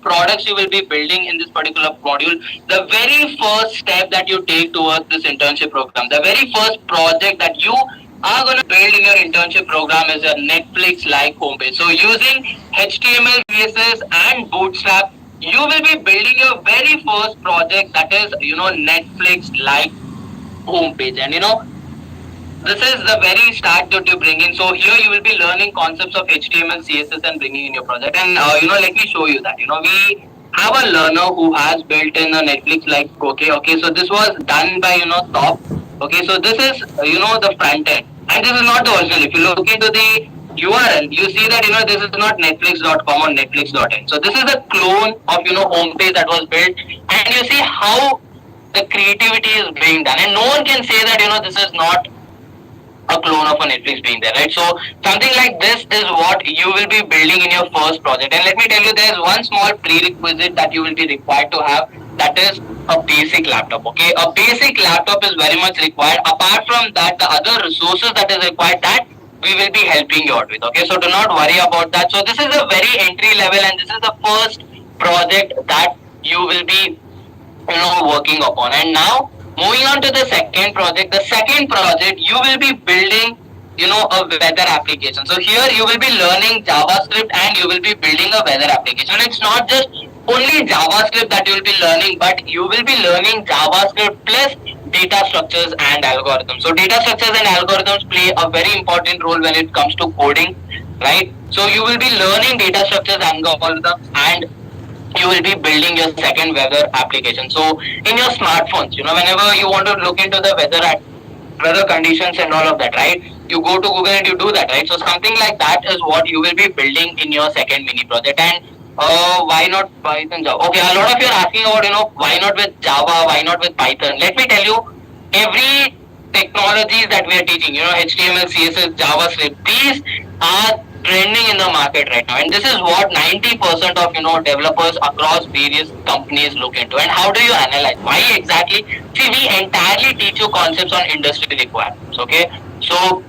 products you will be building in this particular module, the very first step that you take towards this internship program, the very first project that you are going to build in your internship program is a Netflix-like homepage. So using HTML, CSS, and Bootstrap, you will be building your very first project that is, Netflix-like homepage. And this is the very start that you bring in. So here you will be learning concepts of HTML, CSS, and bringing in your project. And let me show you that. We have a learner who has built in a Netflix like okay. So this was done by Top. Okay, so this is the front end, and this is not the original. If you look into the URL, you see that this is not Netflix.com or Netflix.in. So this is a clone of homepage that was built, and you see how the creativity is being done, and no one can say that this is not a clone of a Netflix being there, right? So something like this is what you will be building in your first project. And let me tell you, there's one small prerequisite that you will be required to have. That is a basic laptop. Okay, a basic laptop is very much required. Apart from that, the other resources that is required, that we will be helping you out with. Okay, so do not worry about that. So this is a very entry level, and this is the first project that you will be working upon. And now moving on to the second project. The second project you will be building a weather application. So here you will be learning JavaScript and you will be building a weather application. It's not just only JavaScript that you will be learning, but you will be learning JavaScript plus data structures and algorithms. So data structures and algorithms play a very important role when it comes to coding, right? So you will be learning data structures and algorithms, and you will be building your second weather application. So in your smartphones, whenever you want to look into the weather conditions and all of that, right? You go to Google and you do that, right? So something like that is what you will be building in your second mini project. And why not Python, Java? Okay, a lot of you are asking about, why not with Java? Why not with Python? Let me tell you, every technologies that we are teaching, HTML, CSS, JavaScript, these are trending in the market right now, and this is what 90% of developers across various companies look into. And how do you analyze why exactly? See, we entirely teach you concepts on industry requirements. Okay, so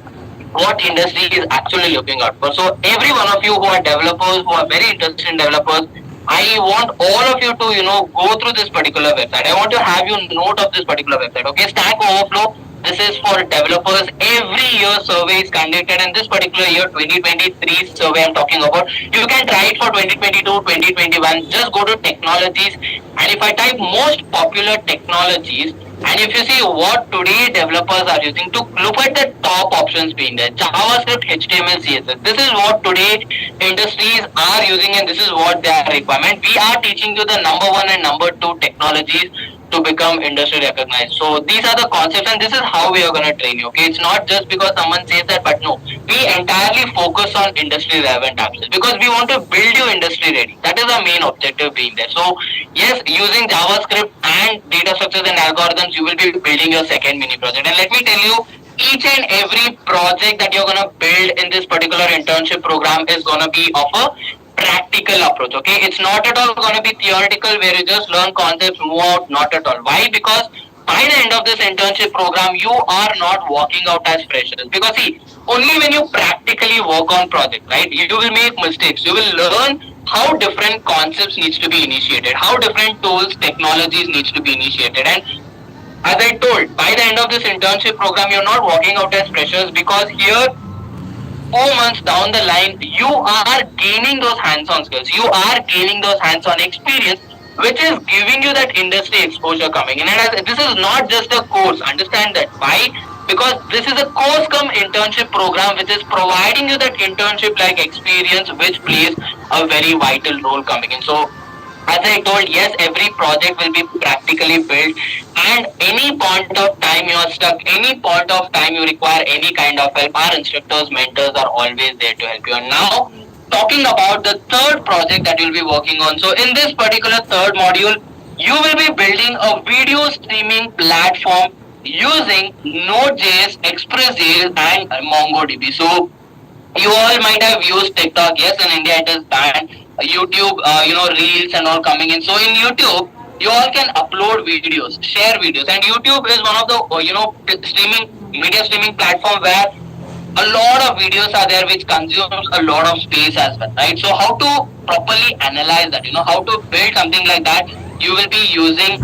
what industry is actually looking out for. So every one of you who are developers, who are very interested in developers, I want all of you to go through this particular website. I want to have you note of this particular website. Okay, Stack Overflow. This is for developers. Every year survey is conducted, and this particular year 2023 survey I'm talking about, you can try it for 2022, 2021. Just go to technologies, and if I type most popular technologies, and if you see what today developers are using, to look at the top options being there, JavaScript, HTML, CSS. This is what today industries are using, and this is what their requirement. We are teaching you the number one and number two technologies to become industry recognized. So these are the concepts, and this is how we are going to train you. Okay, it's not just because someone says that, but no, we entirely focus on industry relevant apps because we want to build you industry ready. That is the main objective being there. So yes, using JavaScript and data structures and algorithms, you will be building your second mini project. And let me tell you, each and every project that you're going to build in this particular internship program is going to be of a practical approach. Okay, it's not at all going to be theoretical where you just learn concepts, move out. Not at all. Why? Because by the end of this internship program, you are not walking out as freshers. Because see, only when you practically work on project, right, you will make mistakes. You will learn how different concepts needs to be initiated, how different tools, technologies needs to be initiated. And as I told, by the end of this internship program, you're not walking out as freshers, because here 4 months down the line, you are gaining those hands-on skills. You are gaining those hands-on experience, which is giving you that industry exposure coming in. And this is not just a course. Understand that. Why? Because this is a course come internship program, which is providing you that internship-like experience, which plays a very vital role coming in. So as I told, yes, every project will be practically built, and any point of time you are stuck, any point of time you require any kind of help, our instructors, mentors are always there to help you. And now, talking about the third project that you'll be working on. So in this particular third module, you will be building a video streaming platform using Node.js, Express.js, and MongoDB. So you all might have used TikTok. Yes, in India it is banned. YouTube, reels and all coming in. So in YouTube, you all can upload videos, share videos, and YouTube is one of the streaming media streaming platform where a lot of videos are there which consumes a lot of space as well, right? So how to properly analyze that, how to build something like that, you will be using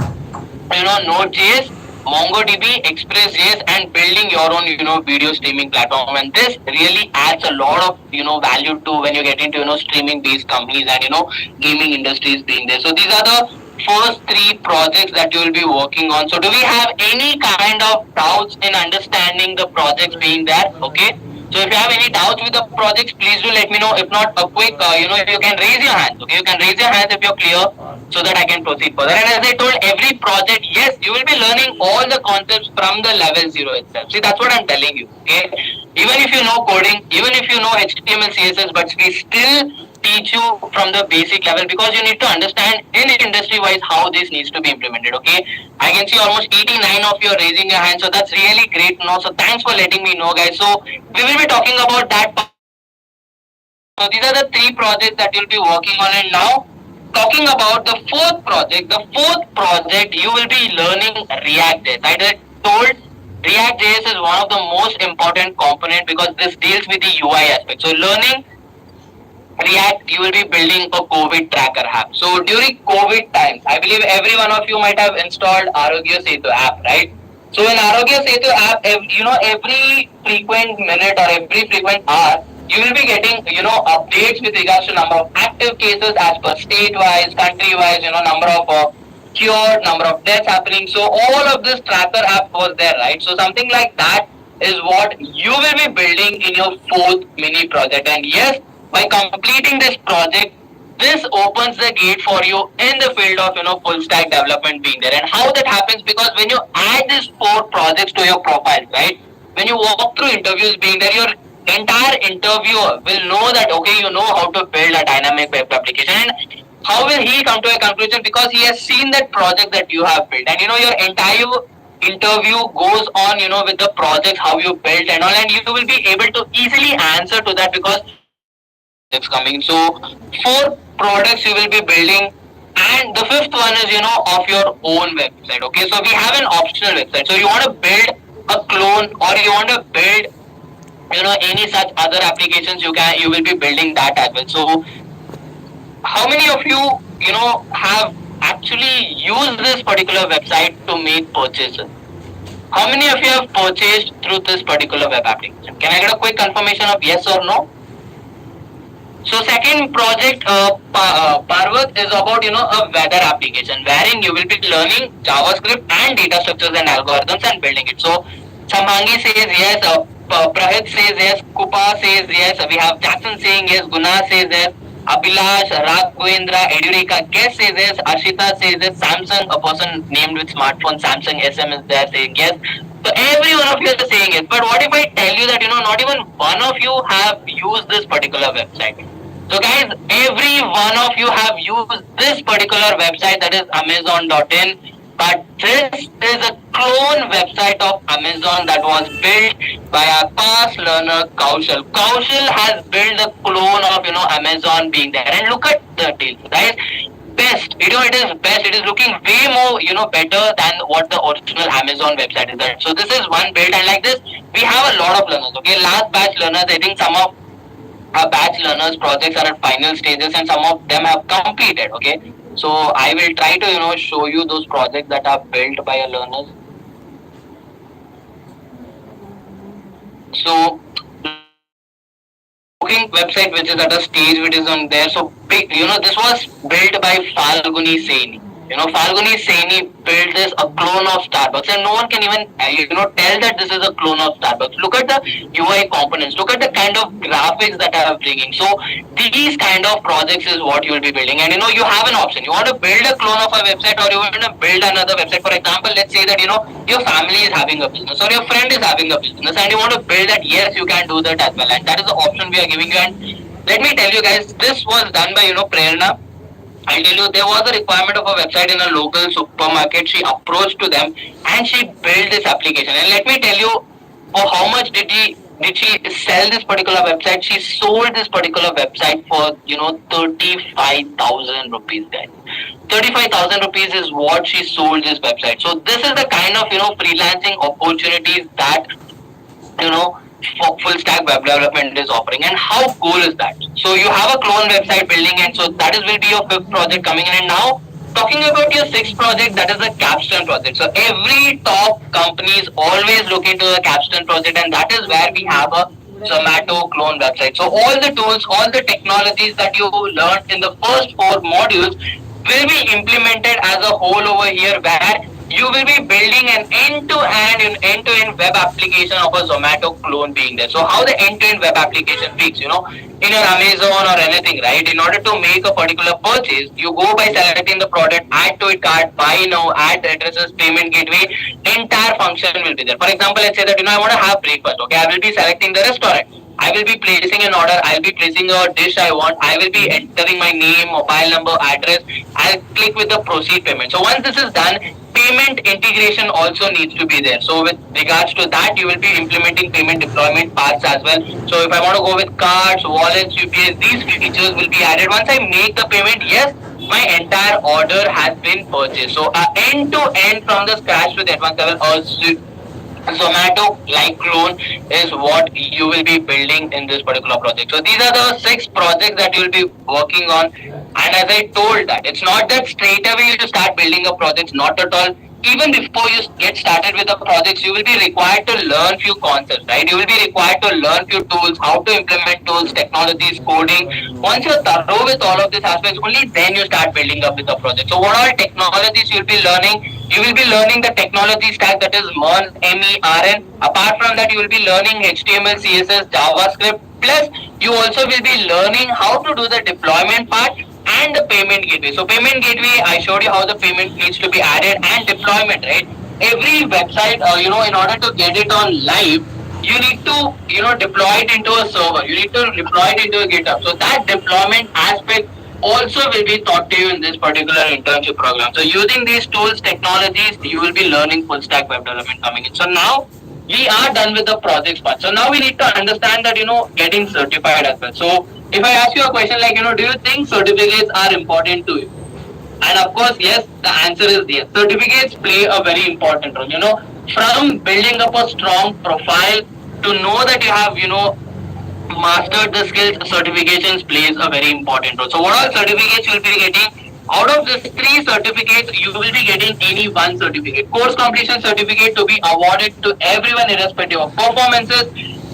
Node.js, MongoDB, Express.js, and building your own, video streaming platform. And this really adds a lot of, value to when you get into, streaming based companies and, gaming industries being there. So these are the first three projects that you will be working on. So do we have any kind of doubts in understanding the projects being there? Okay. So if you have any doubts with the projects, please do let me know. If not, a quick, you can raise your hands. Okay, you can raise your hands if you're clear, so that I can proceed further. And as I told, every project, yes, you will be learning all the concepts from the level 0 itself. See, that's what I'm telling you. Okay, even if you know coding, even if you know HTML, CSS, but we still teach you from the basic level, because you need to understand in industry wise how this needs to be implemented. Okay, I can see almost 89 of you are raising your hand, so that's really great to know. So thanks for letting me know, guys. So we will be talking about that. So these are the three projects that you'll be working on. And now talking about the fourth project. The fourth project, you will be learning React.js. I told React.js is one of the most important component because this deals with the UI aspect. So learning React, you will be building a COVID tracker app. So during COVID times, I believe every one of you might have installed Arogya Setu app, right? So in Arogya Setu app, every frequent minute or every frequent hour, you will be getting, updates with regards to number of active cases as per state-wise, country-wise, number of cured, number of deaths happening. So all of this tracker app was there, right? So something like that is what you will be building in your fourth mini project. And yes, by completing this project, this opens the gate for you in the field of full stack development being there. And how that happens, because when you add these four projects to your profile, right, when you walk through interviews being there, your entire interviewer will know that okay, you know how to build a dynamic web application. And how will he come to a conclusion? Because he has seen that project that you have built. And your entire interview goes on with the projects how you built and all, and you will be able to easily answer to that because it's coming. So four products you will be building, and the fifth one is of your own website. Okay, so we have an optional website. So you want to build a clone, or you want to build any such other applications, you will be building that as well. So how many of you have actually used this particular website to make purchases? How many of you have purchased through this particular web application? Can I get a quick confirmation of yes or no? So second project, Parvat, is about a weather application wherein you will be learning JavaScript and data structures and algorithms and building it. So Samhangi says yes, Prahit says yes, Kupa says yes, we have Jackson saying yes, Guna says yes, Abhilash, Raghavendra, Edurika, Guest says yes, Ashita says yes, Samsung, a person named with smartphone Samsung SM is there saying yes. So every one of you is saying it. But what if I tell you that not even one of you have used this particular website? So guys, every one of you have used this particular website, that is Amazon.in. But this is a clone website of Amazon that was built by our past learner Kaushal. Kaushal has built a clone of Amazon being there. And look at the deal, guys. Best, it is best. It is looking way more better than what the original Amazon website is there. So this is one build, and like this we have a lot of learners. Okay, last batch learners, I think some of our batch learners projects are at final stages and some of them have completed. Okay, so I will try to show you those projects that are built by our learners. So booking website which is at a stage which is on there. So this was built by Falguni Saini. Falguni Saini built this a clone of Starbucks, and no one can even tell that this is a clone of Starbucks. Look at the UI components. Look at the kind of graphics that I am bringing. So these kind of projects is what you will be building, and you have an option. You want to build a clone of a website, or you want to build another website. For example, let's say that your family is having a business or your friend is having a business, and you want to build that. Yes, you can do that as well, and that is the option we are giving you. And let me tell you guys, this was done by Prerna. I'll tell you, there was a requirement of a website in a local supermarket. She approached to them and she built this application. And let me tell you, for how much did she sell this particular website? She sold this particular website for 35,000 rupees, guys. 35,000 rupees is what she sold this website. So this is the kind of freelancing opportunities that full stack web development is offering. And how cool is that? So you have a clone website building, and so that is will be your fifth project coming in. And now talking about your sixth project, that is a capstone project. So every top companies always look into a capstone project, and that is where we have a Zomato clone website. So all the tools, all the technologies that you learned in the first four modules will be implemented as a whole over here, where you will be building an end-to-end web application of a Zomato clone being there. So how the end-to-end web application works, in your Amazon or anything, right? In order to make a particular purchase, you go by selecting the product, add to it cart, buy now, add addresses, payment gateway, entire function will be there. For example, let's say that I want to have breakfast. Okay, I will be selecting the restaurant. I will be placing an order. I'll be placing a dish I want. I will be entering my name, mobile number, address. I'll click with the proceed payment. So once this is done, payment integration also needs to be there. So with regards to that, you will be implementing payment deployment paths as well. So if I want to go with cards, wallets, UPI, these features will be added. Once I make the payment, yes, my entire order has been purchased. So end to end from the scratch to the advanced level, also Zomato like clone is what you will be building in this particular project. So these are the six projects that you will be working on. And as I told that, it's not that straight away you start building a project, not at all. Even before you get started with the projects, you will be required to learn few concepts, right? You will be required to learn few tools, how to implement tools, technologies, coding. Once you're thorough with all of these aspects, only then you start building up with the project. So what all technologies you'll be learning? You will be learning the technology stack, that is MERN, MERN. Apart from that, you will be learning HTML, CSS, JavaScript. Plus, you also will be learning how to do the deployment part and the payment gateway. So payment gateway, I showed you how the payment needs to be added, and deployment, right? Every website, in order to get it on live, you need to, deploy it into a server. You need to deploy it into a GitHub. So that deployment aspect also will be taught to you in this particular internship program. So using these tools, technologies, you will be learning full stack web development coming in. So now we are done with the projects part. So now we need to understand that, getting certified as well. So if I ask you a question like, do you think certificates are important to you? And of course, yes, the answer is yes. Certificates play a very important role. From building up a strong profile to know that you have, mastered the skills, certifications plays a very important role. So what all certificates you will be getting? Out of these three certificates, you will be getting any one certificate. Course completion certificate to be awarded to everyone irrespective of performances.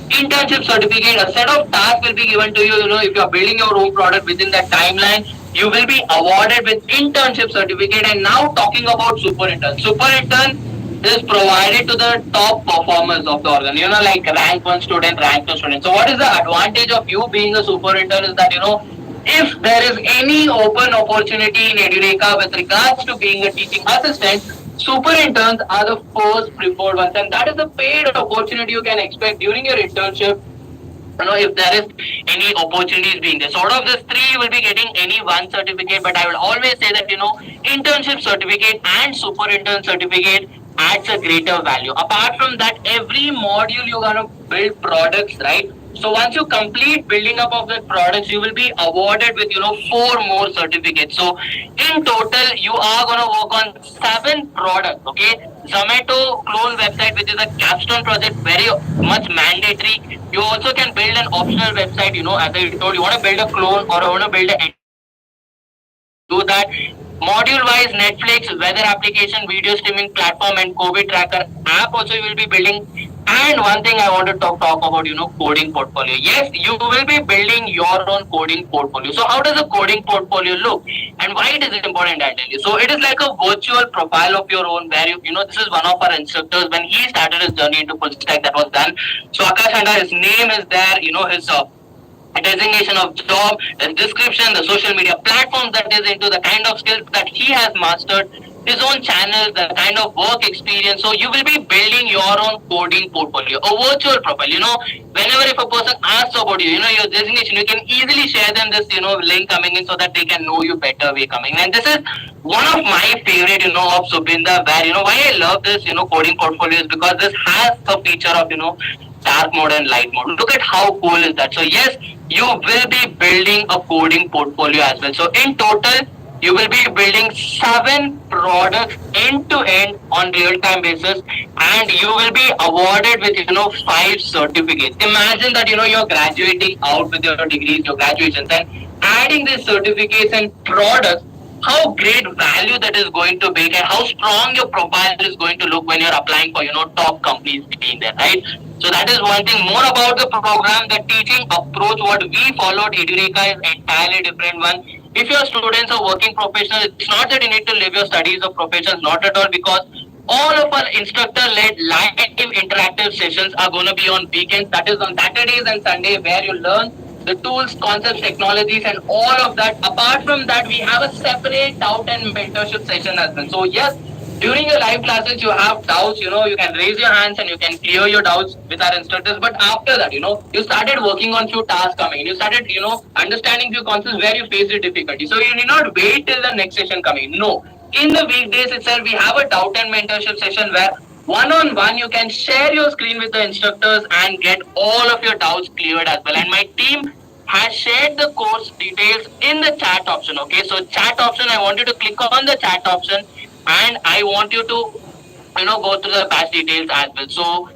Internship certificate, a set of tasks will be given to you. If you are building your own product within that timeline, you will be awarded with internship certificate. And now talking about super intern. Super intern is provided to the top performers of the organ. Like rank 1 student, rank 2 student. So what is the advantage of you being a super intern is that, if there is any open opportunity in Edureka with regards to being a teaching assistant, super interns are the first preferred ones, and that is a paid opportunity you can expect during your internship. If there is any opportunities being there. So out of this three, you will be getting any one certificate, but I will always say that, internship certificate and super intern certificate adds a greater value. Apart from that, every module you're going to build products, right? So once you complete building up of the products, you will be awarded with, 4 more certificates. So in total, you are going to work on 7 products, okay? Zomato clone website, which is a capstone project, very much mandatory. You also can build an optional website, as I told you want to build a clone or you want to build a do that. Module wise, Netflix, weather application, video streaming platform, and COVID tracker app also you will be building. And one thing I want to talk about, coding portfolio. Yes, you will be building your own coding portfolio. So how does a coding portfolio look? And why it is important, I tell you. So it is like a virtual profile of your own where this is one of our instructors when he started his journey into full stack that was done. So Akash Handa, his name is there, his designation of job, the description, the social media platforms that is into, the kind of skills that he has mastered, his own channel, the kind of work experience. So you will be building your own coding portfolio, a virtual profile. Whenever if a person asks about you, your designation, you can easily share them this, link coming in so that they can know you better way coming. And this is one of my favorite, of Subinda, where, why I love this, coding portfolio is because this has a feature of, dark mode and light mode. Look at how cool is that. So yes, you will be building a coding portfolio as well. So in total, You will be building 7 products end to end on real time basis, and you will be awarded with 5 certificates. Imagine that you're graduating out with your degrees, your graduations, and adding these certificates and products. How great value that is going to be, and how strong your profile is going to look when you're applying for top companies being there, right? So that is one thing. More about the program, the teaching approach, what we followed, Edureka is entirely different one. If your students are working professionals, it's not that you need to leave your studies or professions, not at all, because all of our instructor-led live interactive sessions are going to be on weekends. That is on Saturdays and Sunday, where you learn the tools, concepts, technologies, and all of that. Apart from that, we have a separate doubt and mentorship session as well. So yes, during your live classes, you have doubts. You can raise your hands and you can clear your doubts with our instructors. But after that, you started working on few tasks coming. You started, understanding few concepts where you faced the difficulty. So you need not wait till the next session coming. No, in the weekdays itself, we have a doubt and mentorship session where one-on-one you can share your screen with the instructors and get all of your doubts cleared as well. And my team has shared the course details in the chat option. Okay, so chat option, I want you to click on the chat option, and I want you to go through the batch details as well. So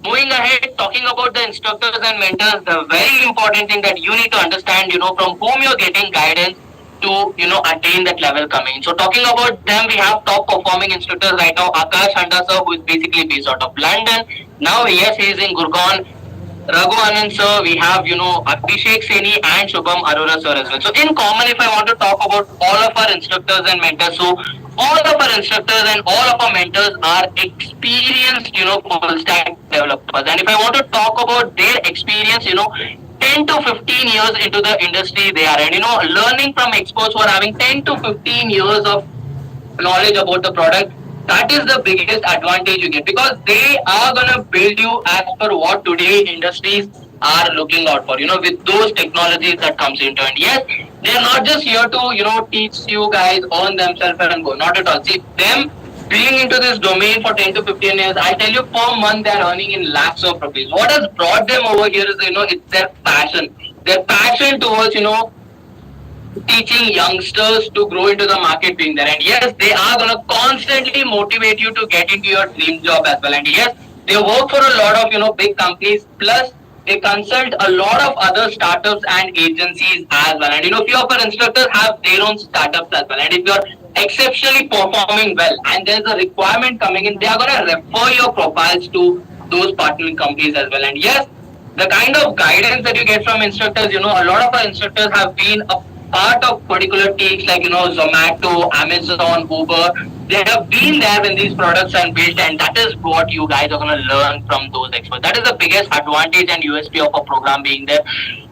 moving ahead, talking about the instructors and mentors, the very important thing that you need to understand, from whom you're getting guidance to attain that level coming. So talking about them, we have top performing instructors right now. Akash Handa sir, who is basically based out of London. Now yes, he is in Gurgaon. Raghu Anand sir, we have Abhishek Seni and Shubham Arora sir as well. So in common, if I want to talk about all of our instructors and mentors, so all of our instructors and all of our mentors are experienced full stack developers. And if I want to talk about their experience, 10 to 15 years into the industry they are, and learning from experts who are having 10 to 15 years of knowledge about the product. That is the biggest advantage you get, because they are gonna build you as per what today industries are looking out for, with those technologies that comes into it. Yes, they are not just here to, teach you guys, earn themselves and go. Not at all. See, them being into this domain for 10 to 15 years, I tell you, per month they are earning in lakhs of rupees. What has brought them over here is, it's their passion. Their passion towards, teaching youngsters to grow into the market being there. And yes, they are going to constantly motivate you to get into your dream job as well. And yes, they work for a lot of big companies, plus they consult a lot of other startups and agencies as well. And few of our instructors have their own startups as well. And if you're exceptionally performing well and there's a requirement coming in, they are going to refer your profiles to those partnering companies as well. And yes, the kind of guidance that you get from instructors, a lot of our instructors have been a part of particular teams like Zomato, Amazon, Uber. They have been there when these products are built, and that is what you guys are going to learn from those experts. That is the biggest advantage and USP of a program being there.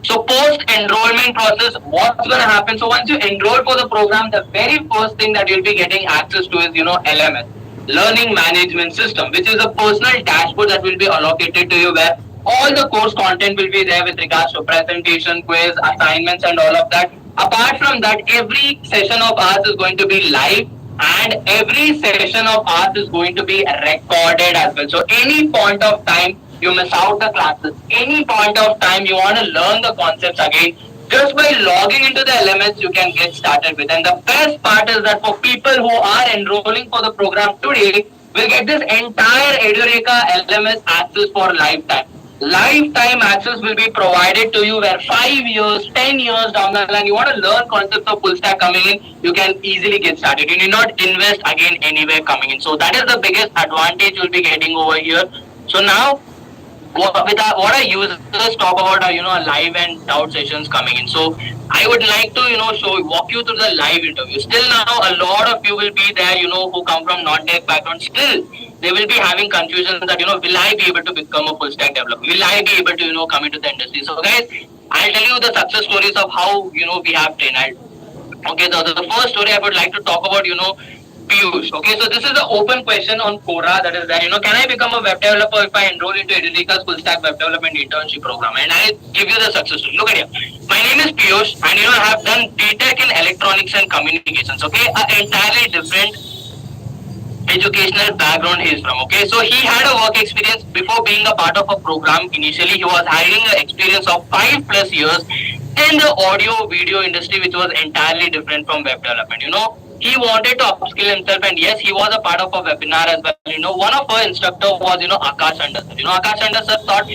So post enrollment process, what's going to happen? So once you enroll for the program, the very first thing that you'll be getting access to is LMS, Learning Management System, which is a personal dashboard that will be allocated to you, where all the course content will be there with regards to presentation, quiz, assignments, and all of that. Apart from that, every session of ours is going to be live, and every session of ours is going to be recorded as well. So any point of time you miss out the classes, any point of time you want to learn the concepts again, just by logging into the LMS, you can get started with. And the best part is that for people who are enrolling for the program today, will get this entire Edureka LMS access for lifetime. Lifetime access will be provided to you, where 5 years, 10 years down the line, you want to learn concepts of full stack coming in, you can easily get started. You need not invest again anywhere coming in. So that is the biggest advantage you'll be getting over here. So now, what our users talk about are live and doubt sessions coming in. So I would like to walk you through the live interview. Still now, a lot of you will be there who come from non-tech background. Still they will be having confusion that will I be able to become a full stack developer, will I be able to come into the industry. So guys, I'll tell you the success stories of how we have trained. Okay, the first story I would like to talk about Piyush. Okay, so this is an open question on Quora that is there. Can I become a web developer if I enroll into Edureka's full stack web development internship program? And I'll give you the success story. Look at here. My name is Piyush, and I have done BTech in electronics and communications. Okay, an entirely different educational background he is from. Okay, so he had a work experience before being a part of a program. Initially, he was having an experience of 5+ years in the audio video industry, which was entirely different from web development. He wanted to upskill himself, and yes, he was a part of a webinar as well. One of our instructor was, Akash Under sir. Akash Under sir taught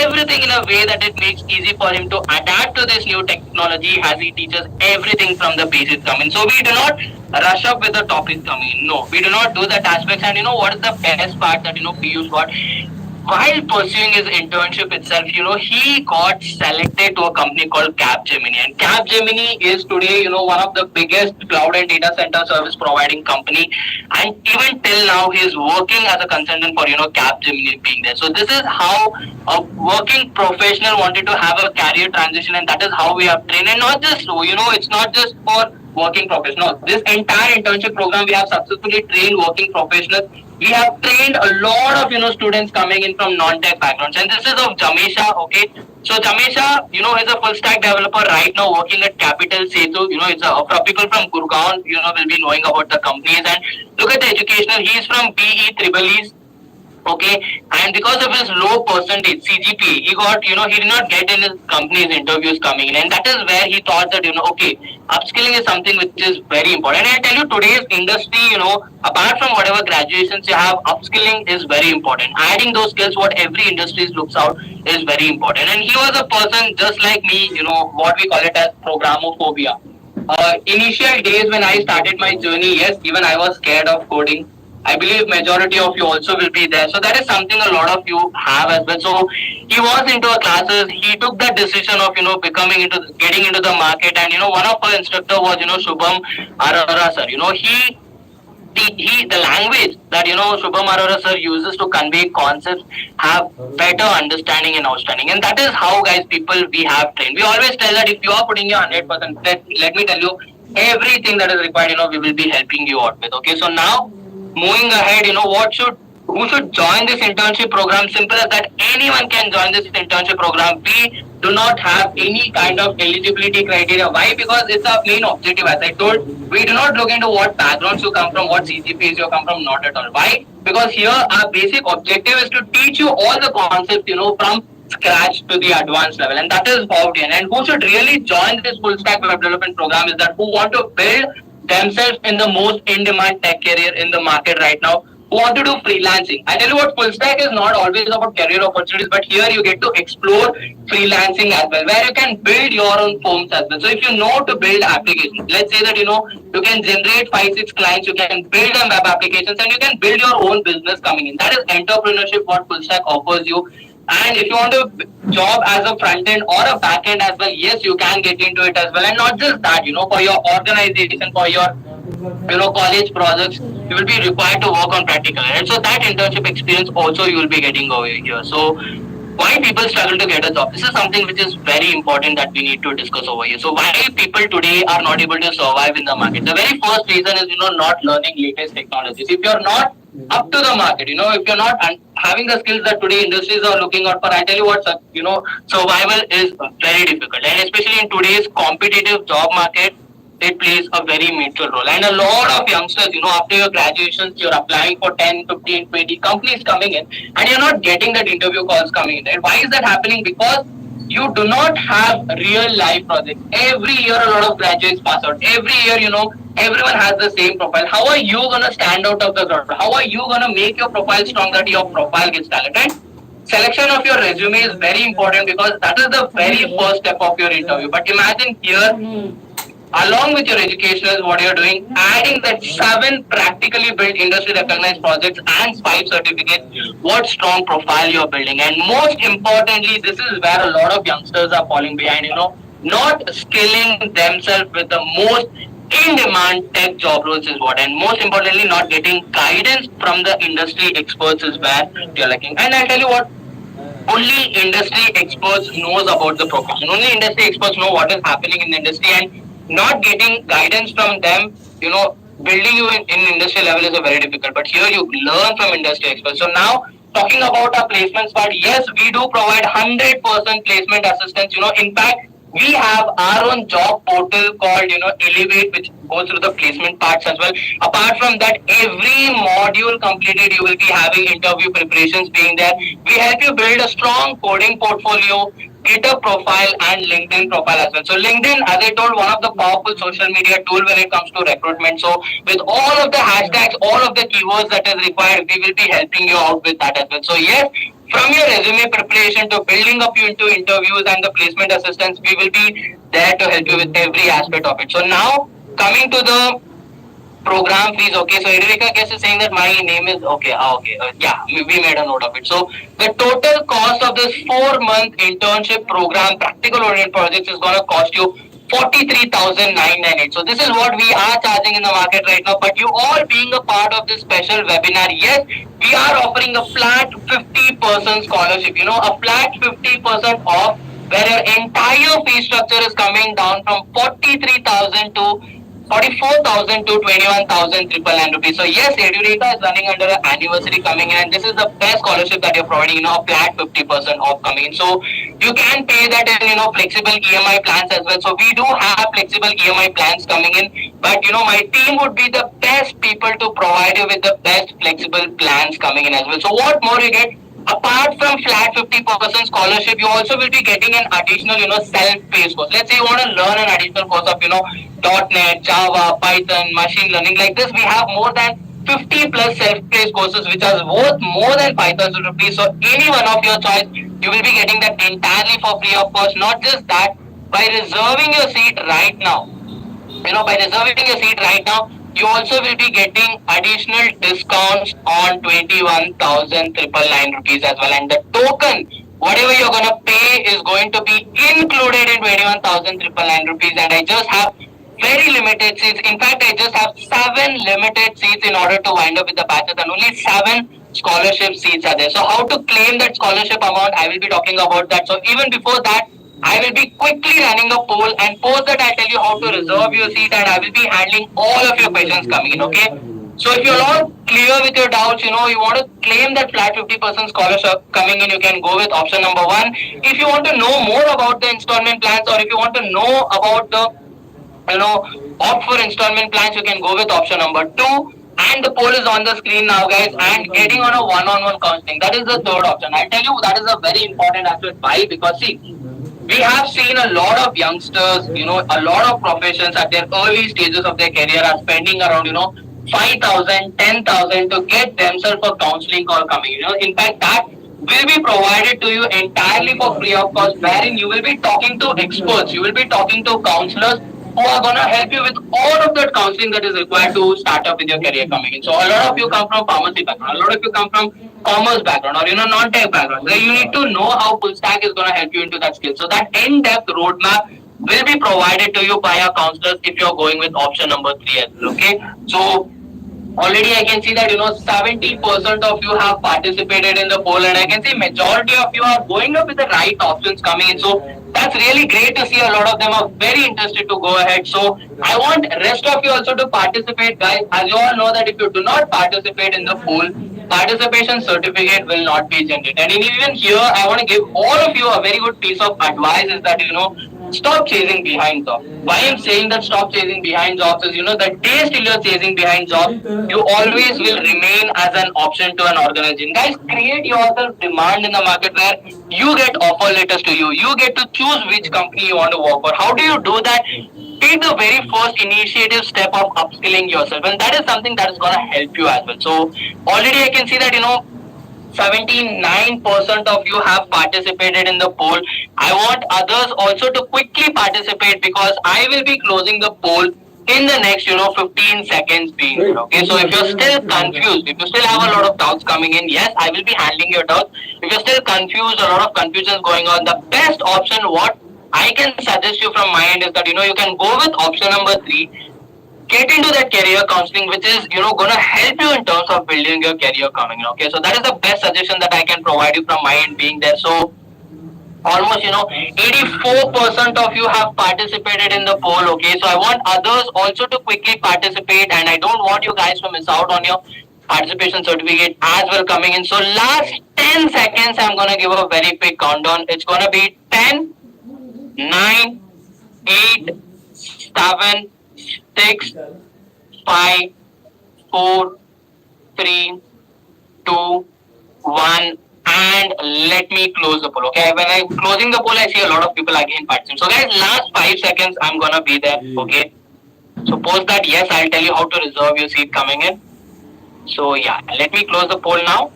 everything in a way that it makes easy for him to adapt to this new technology as he teaches everything from the basics coming. So we do not rush up with the topics coming. No, we do not do that aspects. And what is the best part that Piyush got? While pursuing his internship itself, he got selected to a company called Capgemini. And Capgemini is today, one of the biggest cloud and data center service providing company. And even till now, he is working as a consultant for, Capgemini being there. So this is how a working professional wanted to have a career transition, and that is how we have trained. And not just so, it's not just for working professionals. This entire internship program, we have successfully trained working professionals. We have trained a lot of students coming in from non-tech backgrounds, and this is of Jamesha. Okay, so Jamesha, is a full stack developer right now working at Capital Setu. It's people from Gurgaon, will be knowing about the companies. And look at the educational. He is from BE Triple E's. Okay, and because of his low percentage CGPA, he did not get in his company's interviews coming in, and that is where he thought that okay, upskilling is something which is very important. And I tell you, today's industry, apart from whatever graduations you have, upskilling is very important. Adding those skills, what every industry looks out, is very important. And he was a person just like me, what we call it as programmophobia. Initial days when I started my journey, yes, even I was scared of coding. I believe majority of you also will be there. So that is something a lot of you have as well. So he was into our classes. He took that decision of getting into the market. And one of our instructor was Shubham Arora sir. The language that Shubham Arora sir uses to convey concepts have better understanding and outstanding. And that is how, guys, people we have trained. We always tell that if you are putting your 100%, let me tell you, everything that is required, we will be helping you out with. Okay, so now moving ahead, who should join this internship program? Simple as that. Anyone can join this internship program. We do not have any kind of eligibility criteria. Why? Because it's our main objective. As I told, we do not look into what backgrounds you come from, what CGPAs you come from, not at all. Why? Because here our basic objective is to teach you all the concepts, from scratch to the advanced level, and that is how. And who should really join this full stack web development program is that who want to build themselves in the most in-demand tech career in the market right now, who want to do freelancing. I tell you what, full stack is not always about career opportunities, but here you get to explore freelancing as well, where you can build your own forms as well. So if you know to build applications, let's say that you can generate 5-6 clients, you can build them web applications, and you can build your own business coming in. That is entrepreneurship, what full stack offers you. And if you want to job as a front end or a back end as well, yes, you can get into it as well. And not just that, for your organization, for your college projects, you will be required to work on practical. And so that internship experience also you will be getting over here. So why people struggle to get a job? This is something which is very important that we need to discuss over here. So why people today are not able to survive in the market? The very first reason is not learning latest technologies. If you're not up to the market, if you're not having the skills that today industries are looking out for, I tell you what, survival is very difficult. And especially in today's competitive job market, it plays a very major role. And a lot of youngsters, after your graduations, you're applying for 10, 15, 20 companies coming in, and you're not getting that interview calls coming in. And why is that happening? Because you do not have real life projects. Every year, a lot of graduates pass out. Every year, everyone has the same profile. How are you going to stand out of the crowd? How are you going to make your profile strong that your profile gets talented? Selection of your resume is very important because that is the very first step of your interview. But imagine here, along with your educational, what you're doing, adding that 7 practically built industry recognized projects and 5 certificates, what strong profile you're building. And most importantly, this is where a lot of youngsters are falling behind, not skilling themselves with the most in-demand tech job roles is what. And most importantly, not getting guidance from the industry experts is where you're lacking. And I'll tell you what, only industry experts knows about the profession. Only industry experts know what is happening in the industry, and not getting guidance from them, building you in industry level is a very difficult. But here you learn from industry experts. So now talking about our placements part, yes, we do provide 100% placement assistance. In fact, we have our own job portal called, Elevate, which goes through the placement parts as well. Apart from that, every module completed, you will be having interview preparations being there. We help you build a strong coding portfolio, GitHub profile, and LinkedIn profile as well. So LinkedIn, as I told, one of the powerful social media tool when it comes to recruitment. So with all of the hashtags, all of the keywords that is required, we will be helping you out with that as well. So yes, from your resume preparation to building up you into interviews and the placement assistance, we will be there to help you with every aspect of it. So now coming to the program fees. Okay, so Edureka guest is saying that my name is okay. Okay, yeah, we made a note of it. So the total cost of this 4 month internship program, practical oriented projects, is gonna cost you 43,998. So this is what we are charging in the market right now. But you all being a part of this special webinar, yes, we are offering a flat 50% scholarship. A flat 50% off, where your entire fee structure is coming down from 43,000 to 44,000 to 21,000 triple nine rupees. So yes, Edureka is running under an anniversary coming in, and this is the best scholarship that you're providing. A flat 50% off coming in. So you can pay that in flexible EMI plans as well. So we do have flexible EMI plans coming in, but my team would be the best people to provide you with the best flexible plans coming in as well. So what more you get? Apart from flat 50% scholarship, you also will be getting an additional, self-paced course. Let's say you want to learn an additional course of, .NET, Java, Python, machine learning. Like this, we have more than 50 plus self-paced courses which are worth more than 5,000 rupees. So any one of your choice, you will be getting that entirely for free of cost. Not just that, by reserving your seat right now, by reserving your seat right now, you also will be getting additional discounts on 21,000 triple nine rupees as well. And the token, whatever you're gonna pay, is going to be included in 21,000 triple nine rupees. And I just have very limited seats. In fact, I just have 7 limited seats in order to wind up with the batches, and only 7 scholarship seats are there. So how to claim that scholarship amount, I will be talking about that. So even before that, I will be quickly running a poll, and post that I'll tell you how to reserve your seat, and I will be handling all of your questions coming in, okay? So if you're all clear with your doubts, you want to claim that flat 50% scholarship coming in, you can go with option number 1. If you want to know more about the installment plans, or if you want to know about the, opt for installment plans, you can go with option number 2. And the poll is on the screen now, guys, and getting on a one-on-one counseling. That is the third option. I'll tell you that is a very important aspect. Why? Because see, we have seen a lot of youngsters, a lot of professions at their early stages of their career are spending around, 5,000, 10,000 to get themselves a counseling call coming. In fact, that will be provided to you entirely for free of cost, wherein you will be talking to experts, you will be talking to counselors who are going to help you with all of that counseling that is required to start up with your career coming in. So a lot of you come from pharmacy background, a lot of you come from commerce background, or non-tech background. So you need to know how full stack is going to help you into that skill. So that in-depth roadmap will be provided to you by our counselors if you're going with option number 3 as well. Okay. So already I can see that 70% of you have participated in the poll, and I can see majority of you are going up with the right options coming in. So that's really great to see. A lot of them are very interested to go ahead. So I want rest of you also to participate, guys. As you all know that if you do not participate in the poll, participation certificate will not be generated. And even here, I want to give all of you a very good piece of advice, is that stop chasing behind jobs. Why I'm saying that stop chasing behind jobs is, the days till you're chasing behind jobs, you always will remain as an option to an organization. Guys, create yourself demand in the market where you get offer letters to you. You get to choose which company you want to work for. How do you do that? Take the very first initiative step of upskilling yourself, and that is something that is going to help you as well. So already I can see that 79% of you have participated in the poll. I want others also to quickly participate, because I will be closing the poll in the next 15 seconds being there. Okay, so if you're still confused, if you still have a lot of doubts coming in, yes, I will be handling your doubts. If you're still confused, a lot of confusions going on, the best option what I can suggest you from my end is that you can go with option number 3. Get into that career counseling, which is gonna help you in terms of building your career coming in. Okay, so that is the best suggestion that I can provide you from my end being there. So almost 84% of you have participated in the poll. Okay, so I want others also to quickly participate, and I don't want you guys to miss out on your participation certificate as well coming in. So last 10 seconds, I'm gonna give a very quick countdown. It's gonna be 10, 9, 8, 7, 6, 5, 4, 3, 2, 1, and let me close the poll. Okay, when I'm closing the poll, I see a lot of people again participating. So, guys, last 5 seconds, I'm gonna be there. Okay, so post that yes, I'll tell you how to reserve your seat coming in. So, yeah, let me close the poll now.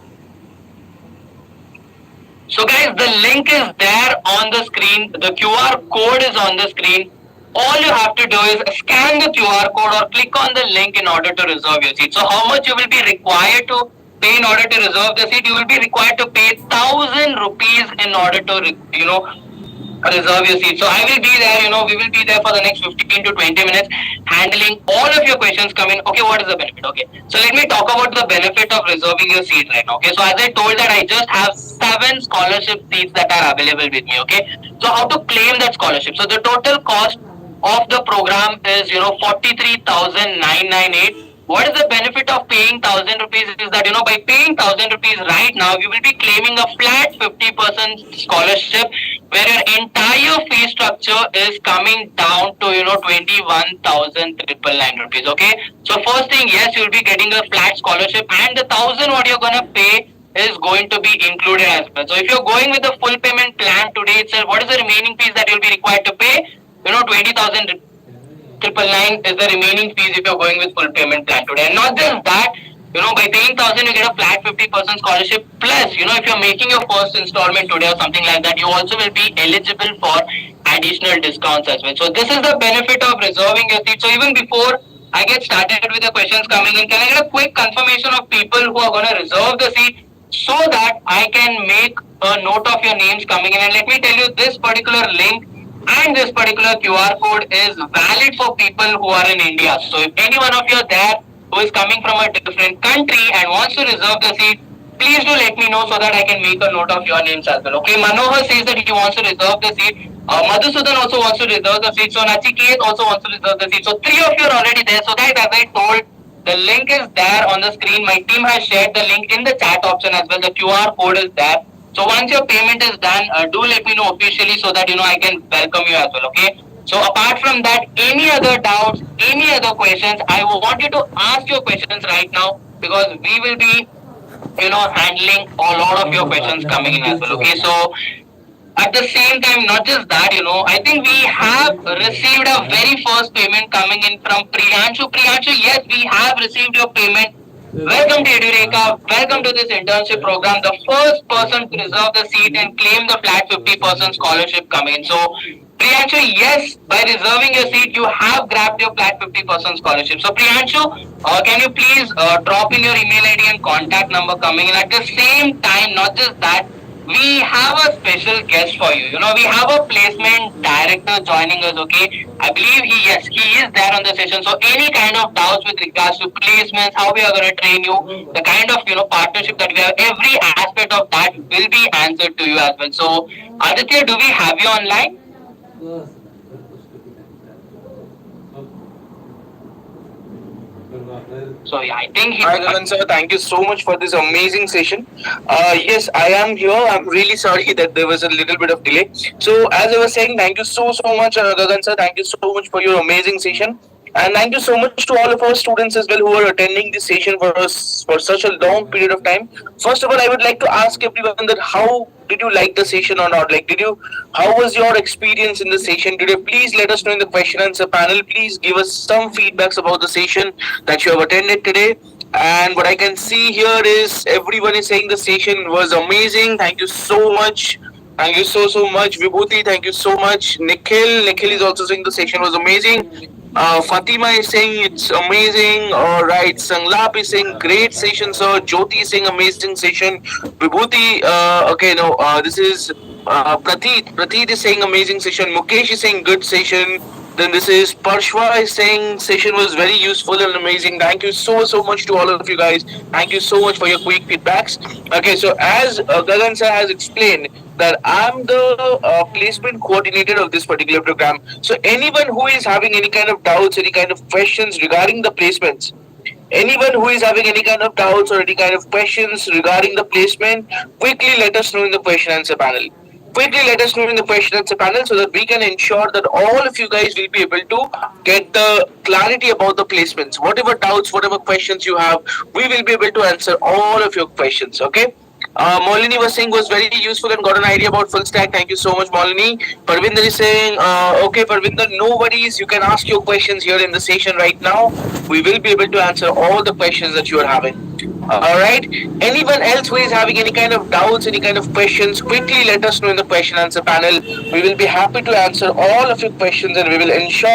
So guys, the link is there on the screen. The QR code is on the screen. All you have to do is scan the QR code or click on the link in order to reserve your seat. So how much you will be required to pay in order to reserve the seat? You will be required to pay 1,000 rupees in order to, reserve your seat. So I will be there, we will be there for the next 15 to 20 minutes handling all of your questions coming. Okay, what is the benefit? Okay, so let me talk about the benefit of reserving your seat right now. Okay, so as I told that I just have 7 scholarship seats that are available with me. Okay, so how to claim that scholarship? So the total cost of the program is 43,998. What is the benefit of paying 1,000 rupees is that by paying 1,000 rupees right now you will be claiming a flat 50% scholarship where your entire fee structure is coming down to 21,999 rupees. Okay, so first thing, yes, you will be getting a flat scholarship, and the 1,000 what you're gonna pay is going to be included as well. So if you're going with the full payment plan today itself, what is the remaining fees that you'll be required to pay? 20,000 triple nine is the remaining fees if you're going with full payment plan today. And not just that, by paying 1,000 you get a flat 50% scholarship. Plus, if you're making your first installment today or something like that, you also will be eligible for additional discounts as well. So this is the benefit of reserving your seat. So even before I get started with the questions coming in, can I get a quick confirmation of people who are going to reserve the seat so that I can make a note of your names coming in? And let me tell you, this particular link and this particular QR code is valid for people who are in India. So if any one of you are there who is coming from a different country and wants to reserve the seat, please do let me know so that I can make a note of your names as well. Okay, Manohar says that he wants to reserve the seat. Madhusudan also wants to reserve the seat. So Nachiket also wants to reserve the seat. So 3 of you are already there. So guys, as I told, the link is there on the screen. My team has shared the link in the chat option as well. The QR code is there. So once your payment is done, do let me know officially so that I can welcome you as well. Okay. So apart from that, any other doubts, any other questions, I want you to ask your questions right now because we will be, handling a lot of your questions coming in as well. Okay. So at the same time, not just that, I think we have received a very first payment coming in from Priyanshu. Priyanshu, yes, we have received your payment. Welcome to Edureka. Welcome to this internship program. The first person to reserve the seat and claim the flat 50% scholarship coming in. So, Priyanshu, yes, by reserving your seat, you have grabbed your flat 50% scholarship. So, Priyanshu, can you please drop in your email ID and contact number coming in? At the same time, not just that, we have a special guest for you. We have a placement director joining us. Okay, I believe he is there on the session. So any kind of doubts with regards to placements, how we are going to train you, the kind of partnership that we have, every aspect of that will be answered to you as well. So Aditya, do we have you online? So yeah, I think Hi Gagan sir, thank you so much for this amazing session. Yes, I am here. I'm really sorry that there was a little bit of delay. So as I was saying, thank you so much, Gagan sir. Thank you so much for your amazing session, and thank you so much to all of our students as well who are attending this session for us for such a long period of time. First of all, I would like to ask everyone that how did you like the session or not? Like, how was your experience in the session today? Please let us know in the question and answer panel. Please give us some feedbacks about the session that you have attended today. And what I can see here is everyone is saying the session was amazing. Thank you so much. Thank you so much. Vibhuti, thank you so much. Nikhil is also saying the session was amazing. Fatima is saying it's amazing. All right. Sanglap is saying great session, sir. Jyoti is saying amazing session. Vibhuti, okay, no, this is Prateet. Prateet is saying amazing session. Mukesh is saying good session. Then this is Parshva is saying session was very useful and amazing. Thank you so much to all of you guys. Thank you so much for your quick feedbacks. Okay, so as Gagan sir has explained that I'm the placement coordinator of this particular program. So anyone who is having any kind of doubts, any kind of questions regarding the placements, anyone who is having any kind of doubts or any kind of questions regarding the placement, quickly let us know in the question answer panel. quickly let us know in the question answer panel so that we can ensure that all of you guys will be able to get the clarity about the placements. Whatever doubts, whatever questions you have, we will be able to answer all of your questions. Okay. Molini was saying was very useful and got an idea about full stack. Thank you so much, Molini. Parvinder is saying, okay, Parvinder, no worries. You can ask your questions here in the session right now. We will be able to answer all the questions that you are having. All right. Anyone else who is having any kind of doubts, any kind of questions, quickly let us know in the question answer panel. We will be happy to answer all of your questions and we will ensure